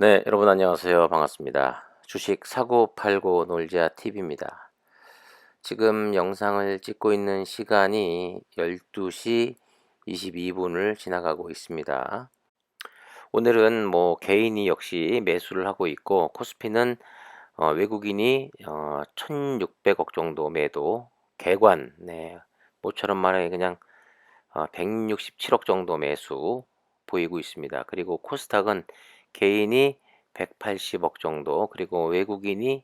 네, 여러분 안녕하세요. 반갑습니다. 주식 사고 팔고 놀자 TV입니다. 지금 영상을 찍고 있는 시간이 12시 22분을 지나가고 있습니다. 오늘은 뭐 개인이 역시 매수를 하고 있고 코스피는 외국인이 1600억 정도 매도, 개관, 네, 모처럼 말해 그냥 167억 정도 매수 보이고 있습니다. 그리고 코스닥은 개인이 180억 정도, 그리고 외국인이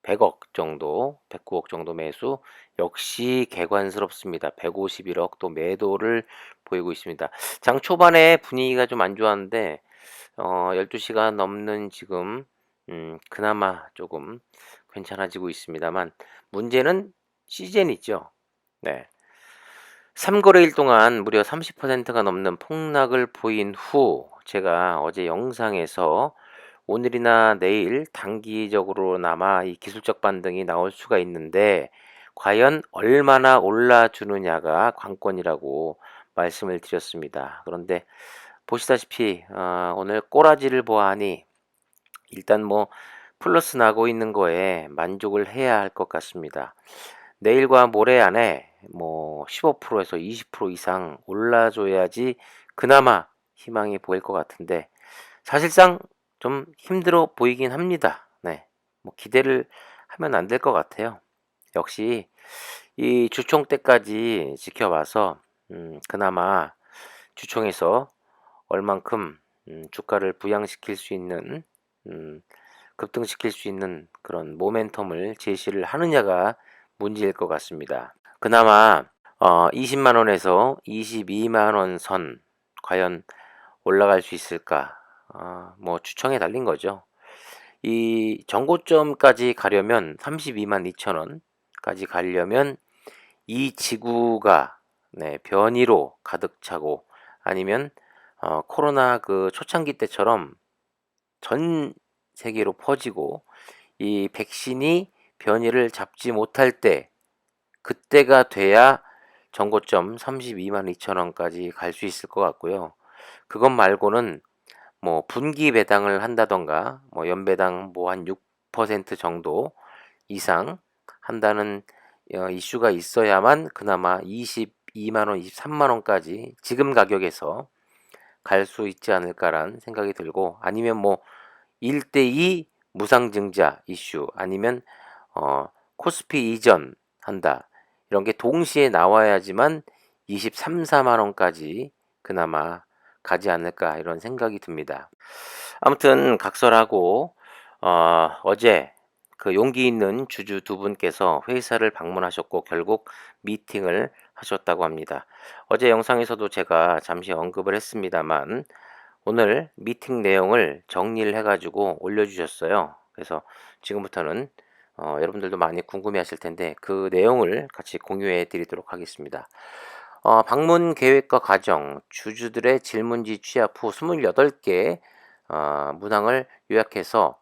100억 정도, 109억 정도 매수, 역시 개관스럽습니다. 151억 또 매도를 보이고 있습니다. 장 초반에 분위기가 좀 안 좋았는데 12시가 넘는 지금 그나마 조금 괜찮아지고 있습니다만 문제는 시즌이죠. 네. 3거래일 동안 무려 30%가 넘는 폭락을 보인 후 제가 어제 영상에서 오늘이나 내일 단기적으로나마 이 기술적 반등이 나올 수가 있는데 과연 얼마나 올라주느냐가 관건이라고 말씀을 드렸습니다. 그런데 보시다시피 오늘 꼬라지를 보아하니 일단 뭐 플러스 나고 있는 거에 만족을 해야 할 것 같습니다. 내일과 모레 안에 뭐 15%에서 20% 이상 올라줘야지 그나마 희망이 보일 것 같은데 사실상 좀 힘들어 보이긴 합니다. 네. 뭐 기대를 하면 안 될 것 같아요. 역시 이 주총 때까지 지켜봐서 그나마 주총에서 얼만큼 주가를 부양시킬 수 있는 음, 급등시킬 수 있는 그런 모멘텀을 제시를 하느냐가 문제일 것 같습니다. 그나마 20만 원에서 22만 원 선 과연 올라갈 수 있을까? 뭐 추청에 달린 거죠. 이 정고점까지 가려면 32만 2천 원까지 가려면 이 지구가 네, 변이로 가득 차고 아니면 코로나 그 초창기 때처럼 전 세계로 퍼지고 이 백신이 변이를 잡지 못할 때 그때가 돼야 정고점 32만 2천 원까지 갈 수 있을 것 같고요. 그것 말고는 뭐 분기 배당을 한다던가 뭐 연배당 뭐 한 6% 정도 이상 한다는 이슈가 있어야만 그나마 22만 원, 23만 원까지 지금 가격에서 갈 수 있지 않을까라는 생각이 들고 아니면 뭐 1대2 무상증자 이슈 아니면 코스피 이전 한다 이런 게 동시에 나와야지만 23, 4만 원까지 그나마 가지 않을까 이런 생각이 듭니다. 아무튼 각설하고 어제 그 용기 있는 주주 두 분께서 회사를 방문하셨고 결국 미팅을 하셨다고 합니다. 어제 영상에서도 제가 잠시 언급을 했습니다만 오늘 미팅 내용을 정리를 해가지고 올려주셨어요. 그래서 지금부터는 여러분들도 많이 궁금해하실 텐데 그 내용을 같이 공유해 드리도록 하겠습니다. 방문 계획과 과정, 주주들의 질문지 취합 후 28개 문항을 요약해서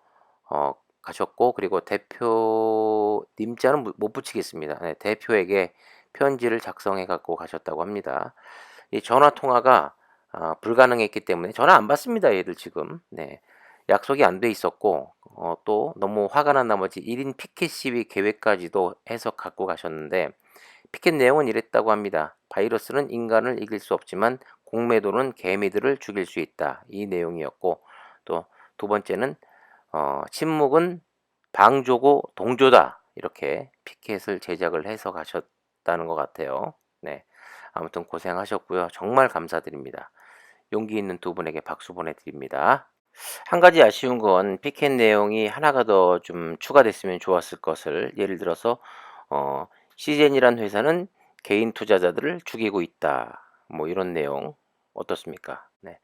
가셨고 그리고 대표 님자는 못 붙이겠습니다. 네, 대표에게 편지를 작성해 갖고 가셨다고 합니다. 이 전화 통화가 불가능했기 때문에 전화 안 받습니다. 얘들 지금. 네. 약속이 안 돼 있었고 또 너무 화가 난 나머지 1인 피켓 시위 계획까지도 해서 갖고 가셨는데 피켓 내용은 이랬다고 합니다. 바이러스는 인간을 이길 수 없지만 공매도는 개미들을 죽일 수 있다. 이 내용이었고 또 두 번째는 침묵은 방조고 동조다. 이렇게 피켓을 제작을 해서 가셨다는 것 같아요. 네. 아무튼 고생하셨고요. 정말 감사드립니다. 용기 있는 두 분에게 박수 보내드립니다. 한 가지 아쉬운 건 피켓 내용이 하나가 더 좀 추가됐으면 좋았을 것을 예를 들어서 시젠이란 회사는 개인 투자자들을 죽이고 있다. 뭐 이런 내용 어떻습니까? 네.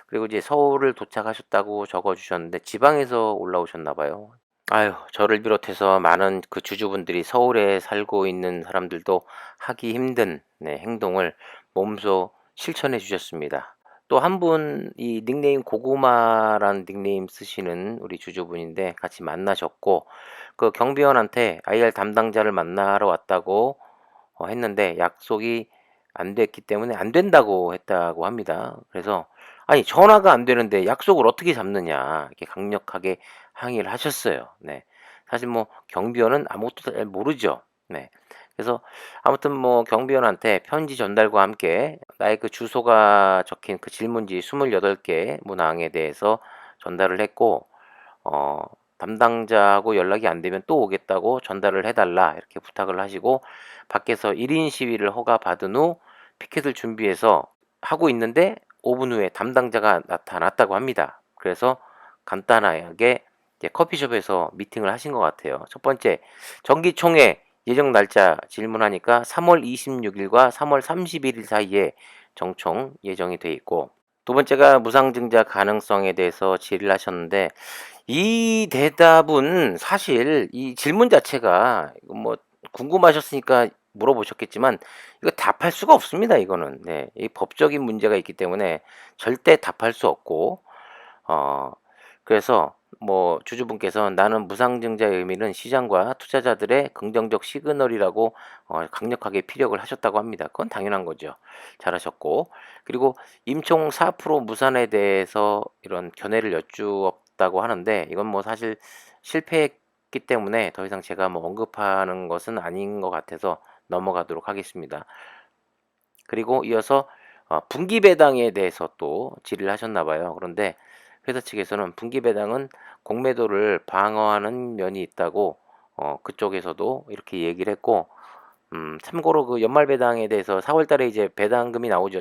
그리고 이제 서울을 도착하셨다고 적어주셨는데 지방에서 올라오셨나 봐요. 아유, 저를 비롯해서 많은 그 주주분들이 서울에 살고 있는 사람들도 하기 힘든 네, 행동을 몸소 실천해 주셨습니다. 또 한 분 이 닉네임 고구마라는 닉네임 쓰시는 우리 주주분인데 같이 만나셨고 그 경비원한테 IR 담당자를 만나러 왔다고 했는데 약속이 안 됐기 때문에 안 된다고 했다고 합니다. 그래서 아니 전화가 안 되는데 약속을 어떻게 잡느냐 이렇게 강력하게 항의를 하셨어요. 네. 사실 뭐 경비원은 아무것도 잘 모르죠. 네. 그래서 아무튼 뭐 경비원한테 편지 전달과 함께 나의 그 주소가 적힌 그 질문지 28개 문항에 대해서 전달을 했고 어 담당자하고 연락이 안 되면 또 오겠다고 전달을 해 달라 이렇게 부탁을 하시고 밖에서 1인 시위를 허가받은 후 피켓을 준비해서 하고 있는데 5분 후에 담당자가 나타났다고 합니다. 그래서 간단하게 이제 커피숍에서 미팅을 하신 것 같아요. 첫 번째, 정기총회 예정 날짜 질문하니까 3월 26일과 3월 31일 사이에 정총 예정이 돼 있고, 두 번째가 무상증자 가능성에 대해서 질의를 하셨는데 이 대답은 사실 이 질문 자체가 이거 뭐 궁금하셨으니까 물어보셨겠지만 이거 답할 수가 없습니다. 이거는 네, 이 법적인 문제가 있기 때문에 절대 답할 수 없고 어 그래서 뭐 주주분께서 나는 무상증자의 의미는 시장과 투자자들의 긍정적 시그널이라고 강력하게 피력을 하셨다고 합니다. 그건 당연한 거죠. 잘하셨고 그리고 임총 4% 무산에 대해서 이런 견해를 여쭈었다고 하는데 이건 뭐 사실 실패했기 때문에 더 이상 제가 뭐 언급하는 것은 아닌 것 같아서 넘어가도록 하겠습니다. 그리고 이어서 분기 배당에 대해서 또 질의를 하셨나 봐요. 그런데 회사 측에서는 분기 배당은 공매도를 방어하는 면이 있다고 그쪽에서도 이렇게 얘기를 했고 참고로 그 연말 배당에 대해서 4월 달에 이제 배당금이 나오죠.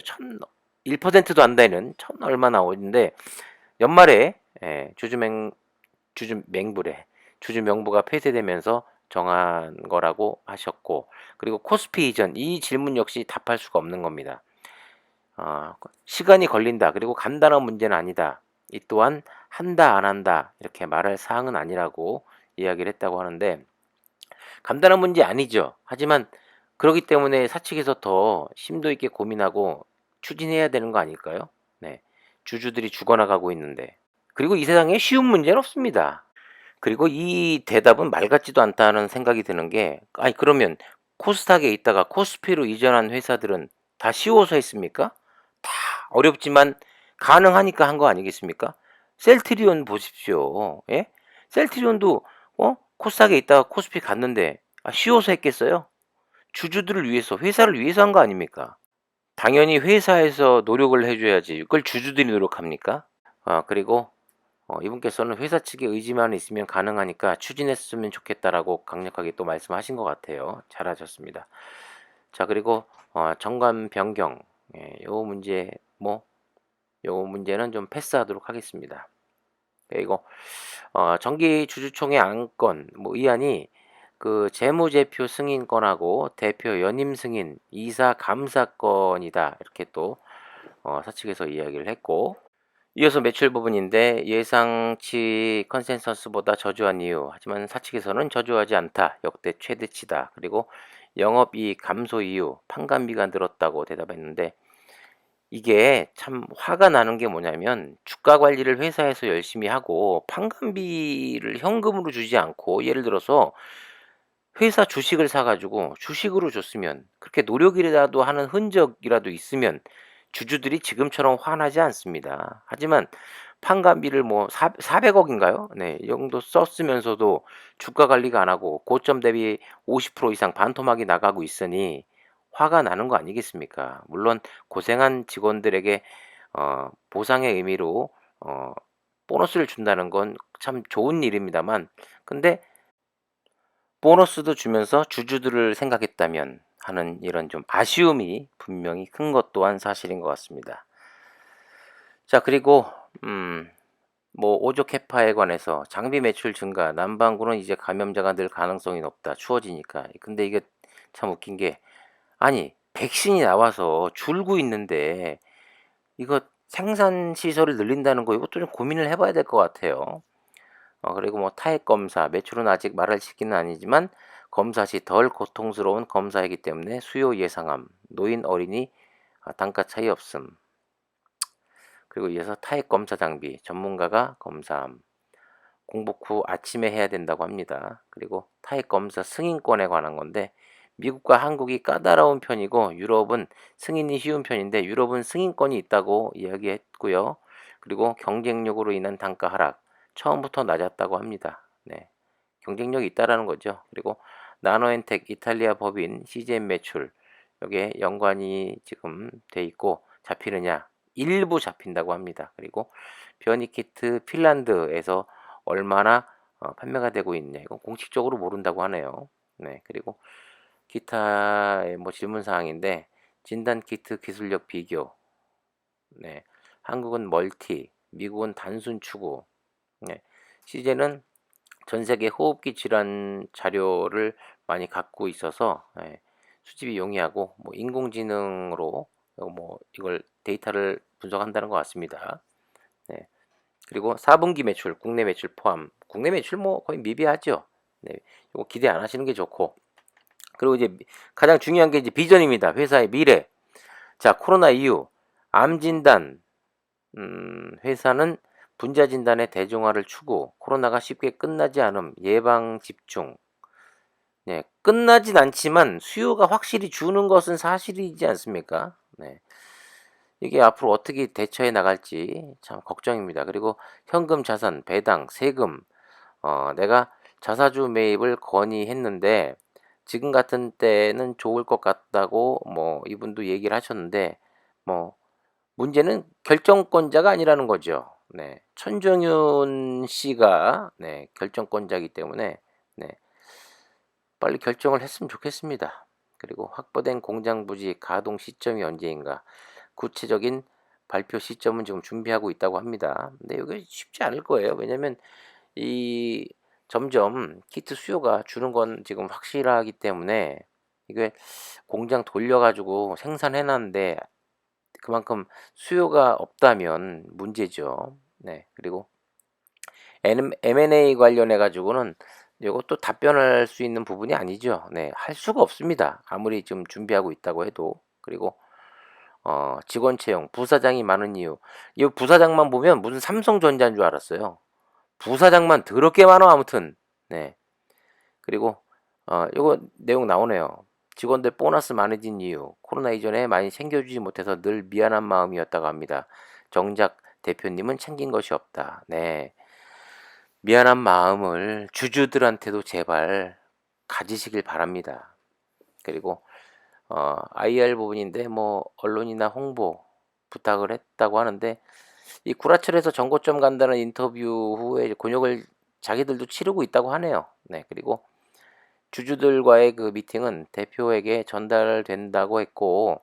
1%도 안 되는 천 얼마 나오는데 연말에 주주 맹불에 주주 명부가 폐쇄되면서 정한 거라고 하셨고 그리고 코스피 이전 이 질문 역시 답할 수가 없는 겁니다. 시간이 걸린다. 그리고 간단한 문제는 아니다. 이 또한 한다 안 한다 이렇게 말할 사항은 아니라고 이야기를 했다고 하는데 간단한 문제 아니죠. 하지만 그러기 때문에 사측에서 더 심도 있게 고민하고 추진해야 되는 거 아닐까요? 네. 주주들이 죽어나가고 있는데. 그리고 이 세상에 쉬운 문제는 없습니다. 그리고 이 대답은 말 같지도 않다는 생각이 드는 게 아니 그러면 코스닥에 있다가 코스피로 이전한 회사들은 다 쉬워서 했습니까? 다 어렵지만 가능하니까 한 거 아니겠습니까? 셀트리온 보십시오. 예? 셀트리온도 코스닥에 있다가 코스피 갔는데 쉬워서 했겠어요? 주주들을 위해서 회사를 위해서 한 거 아닙니까? 당연히 회사에서 노력을 해줘야지 그걸 주주들이 노력합니까? 그리고 이분께서는 회사 측의 의지만 있으면 가능하니까 추진했으면 좋겠다라고 강력하게 또 말씀하신 것 같아요. 잘하셨습니다. 자 그리고 정관 변경 요 문제 뭐 요 문제는 좀 패스하도록 하겠습니다. 그리고 정기 주주총회 안건 뭐 의안이 그 재무제표 승인권하고 대표 연임 승인 이사 감사건이다 이렇게 또 사측에서 이야기를 했고 이어서 매출 부분인데 예상치 컨센서스보다 저조한 이유 하지만 사측에서는 저조하지 않다 역대 최대치다 그리고 영업이익 감소 이유 판관비가 늘었다고 대답했는데 이게 참 화가 나는 게 뭐냐면 주가 관리를 회사에서 열심히 하고 판관비를 현금으로 주지 않고 예를 들어서 회사 주식을 사 가지고 주식으로 줬으면 그렇게 노력이라도 하는 흔적이라도 있으면 주주들이 지금처럼 화나지 않습니다. 하지만 판관비를 뭐 400억 인가요? 네. 이 정도 썼으면서도 주가 관리가 안 하고 고점 대비 50% 이상 반토막이 나가고 있으니 화가 나는 거 아니겠습니까? 물론 고생한 직원들에게 보상의 의미로 보너스를 준다는 건 참 좋은 일입니다만 근데 보너스도 주면서 주주들을 생각했다면 하는 이런 좀 아쉬움이 분명히 큰 것 또한 사실인 것 같습니다. 자 그리고 뭐 오조 캐파에 관해서 장비 매출 증가, 남반구는 이제 감염자가 늘 가능성이 높다. 추워지니까. 근데 이게 참 웃긴 게 아니 백신이 나와서 줄고 있는데 이거 생산 시설을 늘린다는 거 이것도 좀 고민을 해봐야 될 것 같아요. 그리고 뭐 타액 검사, 매출은 아직 말할 시기는 아니지만 검사 시 덜 고통스러운 검사이기 때문에 수요 예상함, 노인 어린이 단가 차이 없음. 그리고 이어서 타액 검사 장비, 전문가가 검사함. 공복 후 아침에 해야 된다고 합니다. 그리고 타액 검사 승인권에 관한 건데 미국과 한국이 까다로운 편이고 유럽은 승인이 쉬운 편인데 유럽은 승인권이 있다고 이야기했고요. 그리고 경쟁력으로 인한 단가 하락 처음부터 낮았다고 합니다. 네, 경쟁력이 있다라는 거죠. 그리고 나노엔텍 이탈리아 법인 CGM 매출 여기에 연관이 지금 돼 있고 잡히느냐 일부 잡힌다고 합니다. 그리고 비어니키트 핀란드에서 얼마나 판매가 되고 있냐 이건 공식적으로 모른다고 하네요. 네, 그리고 기타의 뭐 질문 사항인데 진단 키트 기술력 비교. 네, 한국은 멀티, 미국은 단순 추구. 네, 시제는 전 세계 호흡기 질환 자료를 많이 갖고 있어서 수집이 용이하고 뭐 인공지능으로 뭐 이걸 데이터를 분석한다는 것 같습니다. 네. 그리고 4분기 매출, 국내 매출 포함. 국내 매출 뭐 거의 미비하죠. 네. 이거 기대 안 하시는 게 좋고. 그리고 이제 가장 중요한 게 이제 비전입니다. 회사의 미래. 자, 코로나 이후 암 진단, 회사는 분자 진단의 대중화를 추구, 코로나가 쉽게 끝나지 않음, 예방 집중. 네, 끝나진 않지만 수요가 확실히 주는 것은 사실이지 않습니까? 네. 이게 앞으로 어떻게 대처해 나갈지 참 걱정입니다. 그리고 현금 자산, 배당, 세금, 내가 자사주 매입을 건의했는데 지금 같은 때는 좋을 것 같다고 뭐 이분도 얘기를 하셨는데 뭐 문제는 결정권자가 아니라는 거죠. 네. 천정윤 씨가 네, 결정권자이기 때문에 네, 빨리 결정을 했으면 좋겠습니다. 그리고 확보된 공장 부지 가동 시점이 언제인가 구체적인 발표 시점은 지금 준비하고 있다고 합니다. 근데 이게 쉽지 않을 거예요. 왜냐면 이 점점 키트 수요가 주는 건 지금 확실하기 때문에 이게 공장 돌려가지고 생산해놨는데 그만큼 수요가 없다면 문제죠. 네. 그리고 M&A 관련해 가지고는 이것도 답변할 수 있는 부분이 아니죠. 네. 할 수가 없습니다. 아무리 좀 준비하고 있다고 해도. 그리고 직원 채용, 부사장이 많은 이유. 이 부사장만 보면 무슨 삼성전자인 줄 알았어요. 부사장만 더럽게 많아 아무튼. 네. 그리고 요거 내용 나오네요. 직원들 보너스 많아진 이유. 코로나 이전에 많이 챙겨주지 못해서 늘 미안한 마음이었다고 합니다. 정작 대표님은 챙긴 것이 없다. 네. 미안한 마음을 주주들한테도 제발 가지시길 바랍니다. 그리고 IR 부분인데 뭐 언론이나 홍보 부탁을 했다고 하는데 이 구라철에서 정거점 간다는 인터뷰 후에 곤욕을 자기들도 치르고 있다고 하네요. 네, 그리고 주주들과의 그 미팅은 대표에게 전달된다고 했고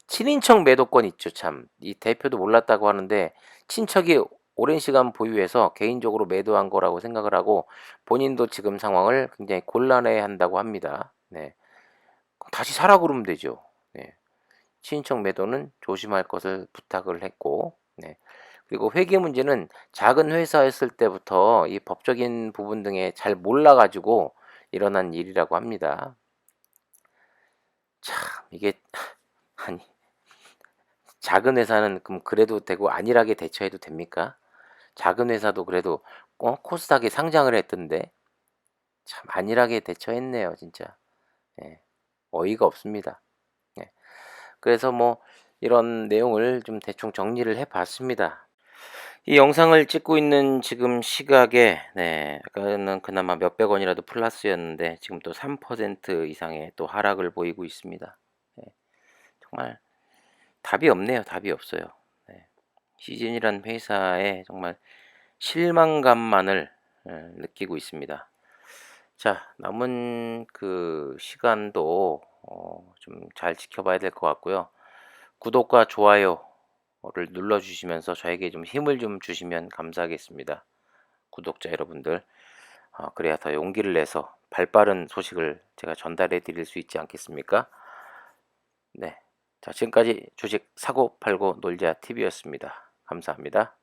친인척 매도권 있죠 참. 이 대표도 몰랐다고 하는데 친척이 오랜 시간 보유해서 개인적으로 매도한 거라고 생각을 하고 본인도 지금 상황을 굉장히 곤란해 한다고 합니다. 네. 다시 사라 그러면 되죠. 네. 친인척 매도는 조심할 것을 부탁을 했고 네. 그리고 회계 문제는 작은 회사였을 때부터 이 법적인 부분 등에 잘 몰라가지고 일어난 일이라고 합니다. 참 이게 아니 작은 회사는 그럼 그래도 되고 안일하게 대처해도 됩니까? 작은 회사도 그래도 코스닥에 상장을 했던데 참 안일하게 대처했네요 진짜. 예, 어이가 없습니다. 예. 그래서 뭐 이런 내용을 좀 대충 정리를 해봤습니다. 이 영상을 찍고 있는 지금 시각에 아까는 그나마 몇백 원이라도 플러스였는데 지금 또 3% 이상의 또 하락을 보이고 있습니다. 예, 정말 답이 없네요. 답이 없어요. 네. 시즌이란 회사에 정말 실망감만을 느끼고 있습니다. 자, 남은 그 시간도 좀 잘 지켜봐야 될 것 같고요. 구독과 좋아요를 눌러주시면서 저에게 좀 힘을 좀 주시면 감사하겠습니다. 구독자 여러분들, 그래야 더 용기를 내서 발빠른 소식을 제가 전달해 드릴 수 있지 않겠습니까? 네. 자, 지금까지 주식 사고 팔고 놀자 TV였습니다. 감사합니다.